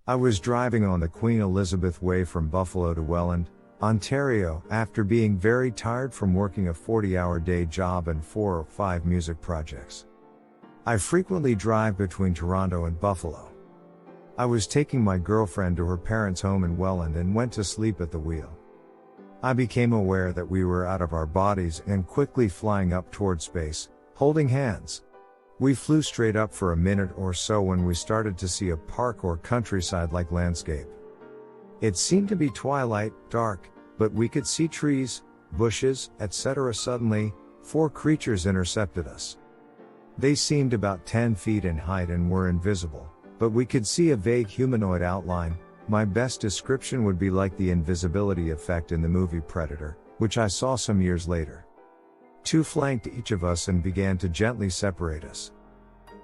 I was driving on the Queen Elizabeth Way from Buffalo to Welland, Ontario, after being very tired from working a 40-hour day job and 4 or 5 music projects. I frequently drive between Toronto and Buffalo. I was taking my girlfriend to her parents' home in Welland and went to sleep at the wheel. I became aware that we were out of our bodies and quickly flying up toward space, holding hands. We flew straight up for a minute or so when we started to see a park or countryside-like landscape. It seemed to be twilight, dark, but we could see trees, bushes, etc. Suddenly, 4 creatures intercepted us. They seemed about 10 feet in height and were invisible, but we could see a vague humanoid outline. My best description would be like the invisibility effect in the movie Predator, which I saw some years later. 2 flanked each of us and began to gently separate us.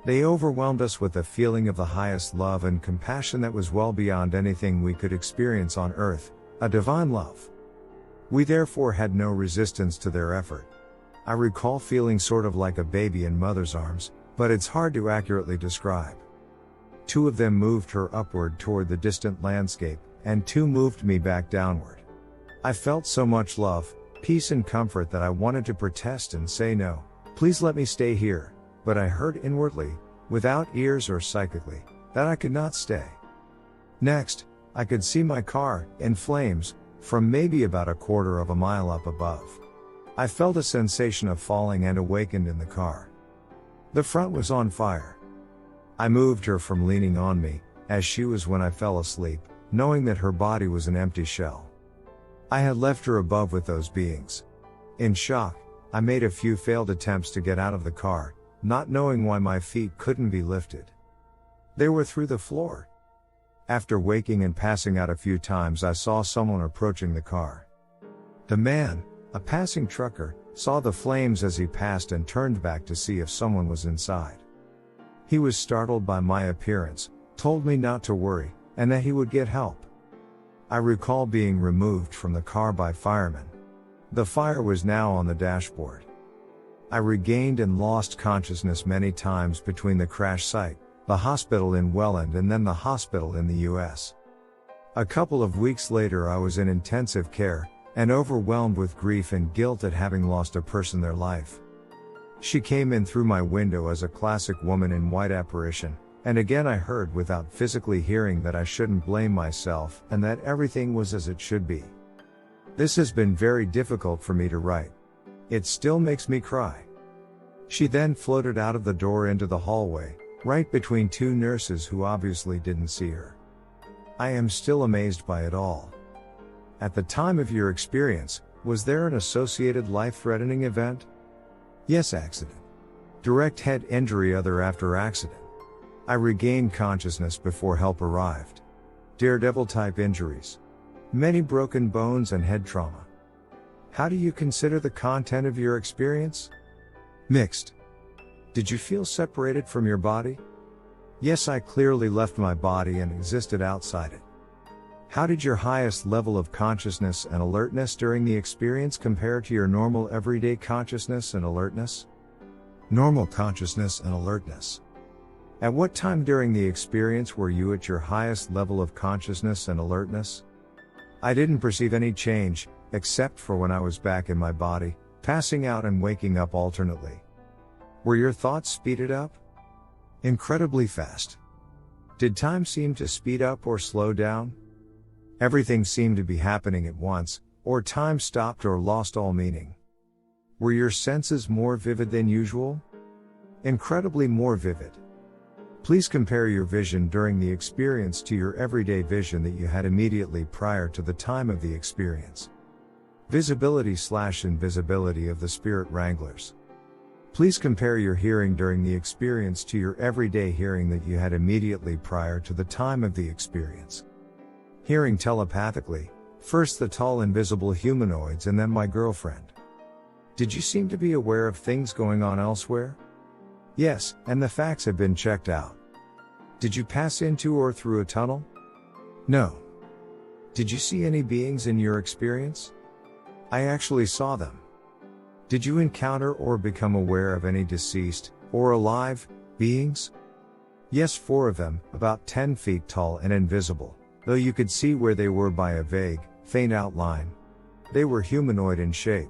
They overwhelmed us with a feeling of the highest love and compassion that was well beyond anything we could experience on earth, a divine love. We therefore had no resistance to their effort. I recall feeling sort of like a baby in mother's arms, but it's hard to accurately describe. 2 of them moved her upward toward the distant landscape, and 2 moved me back downward. I felt so much love, peace and comfort that I wanted to protest and say no, please let me stay here, but I heard inwardly, without ears or psychically, that I could not stay. Next, I could see my car, in flames, from maybe about a quarter of a mile up above. I felt a sensation of falling and awakened in the car. The front was on fire. I moved her from leaning on me, as she was when I fell asleep, knowing that her body was an empty shell. I had left her above with those beings. In shock, I made a few failed attempts to get out of the car, not knowing why my feet couldn't be lifted. They were through the floor. After waking and passing out a few times, I saw someone approaching the car. The man, a passing trucker, saw the flames as he passed and turned back to see if someone was inside. He was startled by my appearance, told me not to worry, and that he would get help. I recall being removed from the car by firemen. The fire was now on the dashboard. I regained and lost consciousness many times between the crash site, the hospital in Welland, and then the hospital in the US. A couple of weeks later I was in intensive care, and overwhelmed with grief and guilt at having lost a person their life. She came in through my window as a classic woman in white apparition, and again I heard without physically hearing that I shouldn't blame myself and that everything was as it should be. This has been very difficult for me to write. It still makes me cry. She then floated out of the door into the hallway, right between 2 nurses who obviously didn't see her. I am still amazed by it all. At the time of your experience, was there an associated life-threatening event? Yes, accident. Direct head injury other after accident. I regained consciousness before help arrived. Daredevil type injuries. Many broken bones and head trauma. How do you consider the content of your experience? Mixed. Did you feel separated from your body? Yes, I clearly left my body and existed outside it. How did your highest level of consciousness and alertness during the experience compare to your normal everyday consciousness and alertness? Normal consciousness and alertness. At what time during the experience were you at your highest level of consciousness and alertness? I didn't perceive any change, except for when I was back in my body, passing out and waking up alternately. Were your thoughts speeded up? Incredibly fast. Did time seem to speed up or slow down? Everything seemed to be happening at once, or time stopped or lost all meaning. Were your senses more vivid than usual? Incredibly more vivid. Please compare your vision during the experience to your everyday vision that you had immediately prior to the time of the experience. Visibility/invisibility of the spirit wranglers. Please compare your hearing during the experience to your everyday hearing that you had immediately prior to the time of the experience. Hearing telepathically, first the tall invisible humanoids and then my girlfriend. Did you seem to be aware of things going on elsewhere? Yes, and the facts have been checked out. Did you pass into or through a tunnel? No. Did you see any beings in your experience? I actually saw them. Did you encounter or become aware of any deceased, or alive, beings? Yes, 4 of them, about 10 feet tall and invisible, though you could see where they were by a vague, faint outline. They were humanoid in shape.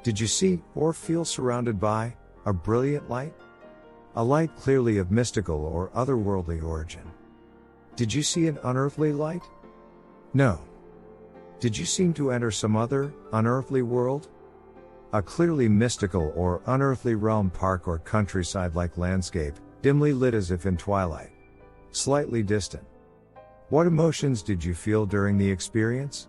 Did you see, or feel surrounded by, a brilliant light? A light clearly of mystical or otherworldly origin. Did you see an unearthly light? No. Did you seem to enter some other, unearthly world? A clearly mystical or unearthly realm, park or countryside-like landscape, dimly lit as if in twilight. Slightly distant. What emotions did you feel during the experience?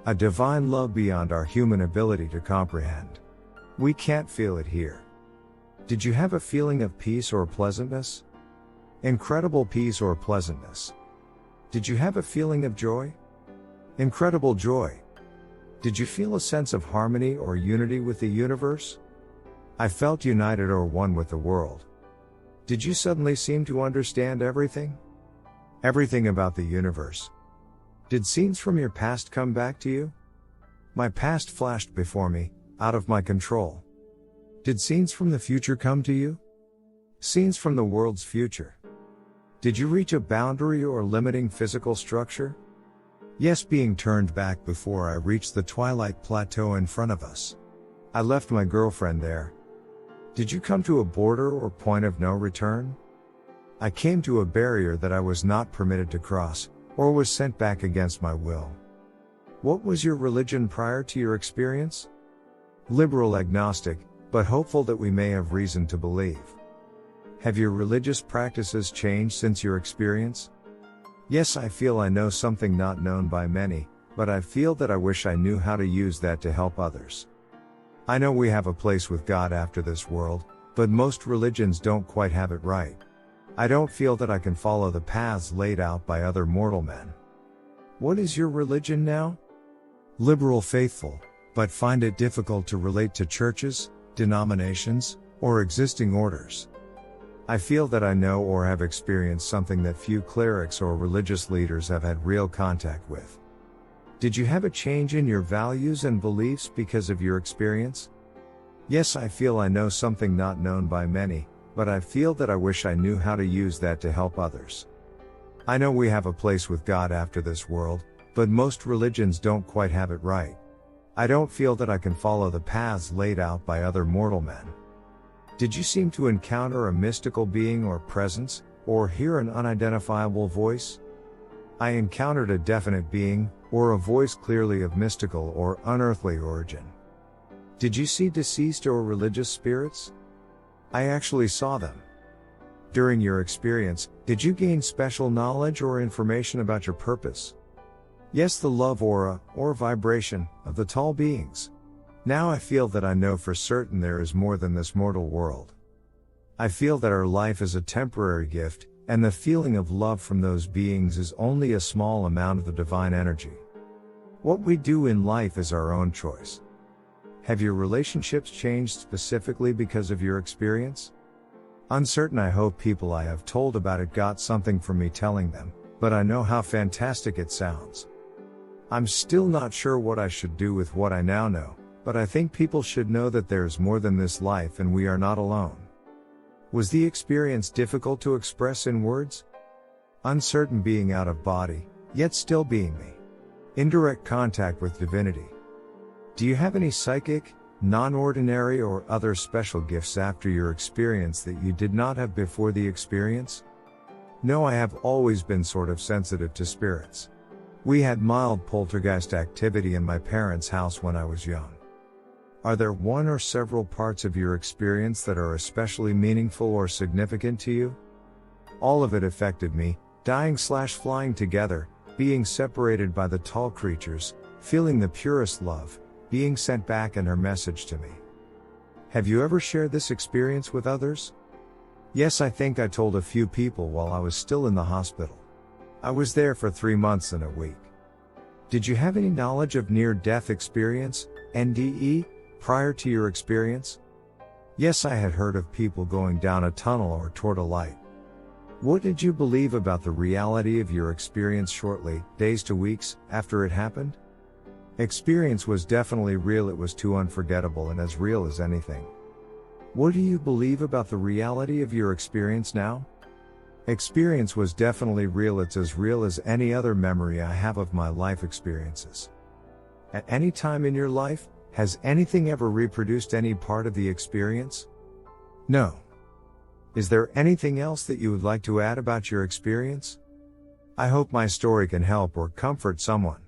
A divine love beyond our human ability to comprehend. We can't feel it here. Did you have a feeling of peace or pleasantness? Incredible peace or pleasantness. Did you have a feeling of joy? Incredible joy. Did you feel a sense of harmony or unity with the universe? I felt united or one with the world. Did you suddenly seem to understand everything? Everything about the universe. Did scenes from your past come back to you? My past flashed before me, out of my control. Did scenes from the future come to you? Scenes from the world's future. Did you reach a boundary or limiting physical structure? Yes, being turned back before I reached the twilight plateau in front of us. I left my girlfriend there. Did you come to a border or point of no return? I came to a barrier that I was not permitted to cross, or was sent back against my will. What was your religion prior to your experience? Liberal agnostic, but hopeful that we may have reason to believe. Have your religious practices changed since your experience? Yes, I feel I know something not known by many, but I feel that I wish I knew how to use that to help others. I know we have a place with God after this world, but most religions don't quite have it right. I don't feel that I can follow the paths laid out by other mortal men. What is your religion now? Liberal faithful, but find it difficult to relate to churches, denominations, or existing orders. I feel that I know or have experienced something that few clerics or religious leaders have had real contact with. Did you have a change in your values and beliefs because of your experience? Yes, I feel I know something not known by many, but I feel that I wish I knew how to use that to help others. I know we have a place with God after this world, but most religions don't quite have it right. I don't feel that I can follow the paths laid out by other mortal men. Did you seem to encounter a mystical being or presence, or hear an unidentifiable voice? I encountered a definite being, or a voice clearly of mystical or unearthly origin. Did you see deceased or religious spirits? I actually saw them. During your experience, did you gain special knowledge or information about your purpose? Yes, the love aura, or vibration, of the tall beings. Now I feel that I know for certain there is more than this mortal world. I feel that our life is a temporary gift, and the feeling of love from those beings is only a small amount of the divine energy. What we do in life is our own choice. Have your relationships changed specifically because of your experience? Uncertain. I hope people I have told about it got something from me telling them, but I know how fantastic it sounds. I'm still not sure what I should do with what I now know, but I think people should know that there's more than this life and we are not alone. Was the experience difficult to express in words? Uncertain. Being out of body, yet still being me. Indirect contact with divinity. Do you have any psychic, non-ordinary or other special gifts after your experience that you did not have before the experience? No, I have always been sort of sensitive to spirits. We had mild poltergeist activity in my parents' house when I was young. Are there one or several parts of your experience that are especially meaningful or significant to you? All of it affected me, dying/flying together, being separated by the tall creatures, feeling the purest love, being sent back and her message to me. Have you ever shared this experience with others? Yes, I think I told a few people while I was still in the hospital. I was there for 3 months and a week. Did you have any knowledge of near-death experience, NDE, prior to your experience? Yes, I had heard of people going down a tunnel or toward a light. What did you believe about the reality of your experience shortly, days to weeks, after it happened? Experience was definitely real. It was too unforgettable and as real as anything. What do you believe about the reality of your experience now? Experience was definitely real. It's as real as any other memory I have of my life experiences. At any time in your life, has anything ever reproduced any part of the experience? No. Is there anything else that you would like to add about your experience? I hope my story can help or comfort someone.